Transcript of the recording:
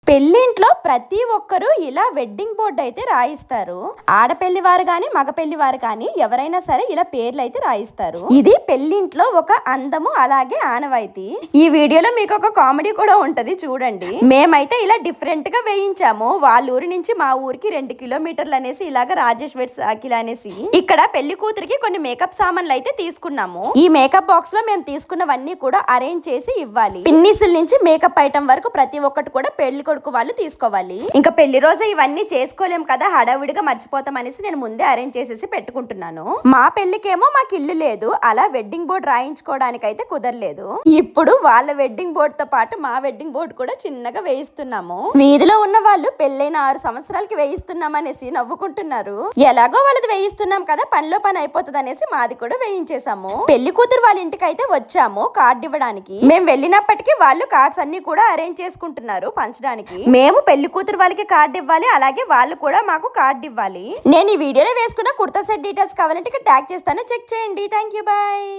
పెళ్లింట్లో ప్రతి ఒక్కరూ ఇలా వెడ్డింగ్ బోర్డు అయితే రాయిస్తారు. ఆడపెళ్లి వారు గాని మగ పెళ్లి వారు కానీ ఎవరైనా సరే ఇలా పేర్లు అయితే రాయిస్తారు. ఇది పెళ్లింట్లో ఒక అందము అలాగే ఆనవాయితీ. ఈ వీడియోలో మీకు ఒక కామెడీ కూడా ఉంటది చూడండి. మేమైతే ఇలా డిఫరెంట్ గా వేయించాము. వాళ్ళ ఊరి నుంచి మా ఊరికి 2 కిలోమీటర్లు అనేసి ఇలాగ రాజేష్ వెడ్స్ అఖిల అనేసి ఇక్కడ పెళ్లి కూతురికి కొన్ని మేకప్ సామాన్లు అయితే తీసుకున్నాము. ఈ మేకప్ బాక్స్ లో మేము తీసుకున్నవన్నీ కూడా అరేంజ్ చేసి ఇవ్వాలి. పిన్నిసుల నుంచి మేకప్ ఐటమ్ వరకు ప్రతి ఒక్కటి కూడా పెళ్లి కొడుకు వాళ్ళు తీసుకోవాలి. ఇంకా పెళ్లి రోజు ఇవన్నీ చేసుకోలేం కదా, హడావిడిగా మర్చిపోతాం అనేసి నేను ముందే అరేంజ్ చేసేసి పెట్టుకుంటున్నాను. మా పెళ్లికేమో మాకు ఇల్లు లేదు, అలా వెడ్డింగ్ బోర్డు రాయించుకోవడానికి అయితే కుదరలేదు. ఇప్పుడు వాళ్ళ వెడ్డింగ్ బోర్డు తో పాటు మా వెడ్డింగ్ బోర్డు కూడా చిన్నగా వేయిస్తున్నాము. వీధిలో ఉన్న వాళ్ళు పెళ్ళైన 6 సంవత్సరాలకి వేయిస్తున్నాం అనేసి నవ్వుకుంటున్నారు. ఎలాగో వాళ్ళది వేయిస్తున్నాం కదా, పనిలో పని అయిపోతుంది అనేసి మాది కూడా వేయించేసాము. పెళ్లి కూతురు వాళ్ళ ఇంటికి అయితే వచ్చాము కార్డు ఇవ్వడానికి. మేము వెళ్ళినప్పటికీ వాళ్ళు కార్డ్స్ అన్ని కూడా అరేంజ్ చేసుకుంటున్నారు పంచడానికి. మేము పెళ్లి కూతురు వాళ్ళకి కార్డు ఇవ్వాలి, అలాగే వాళ్ళు కూడా మాకు కార్డు ఇవ్వాలి. నేను ఈ వీడియోలో వేసుకున్న కుర్తా సెట్ డీటెయిల్స్ కావాలంటే ఇక్కడ ట్యాగ్ చేస్తాను, చెక్ చేయండి. Thank you, bye.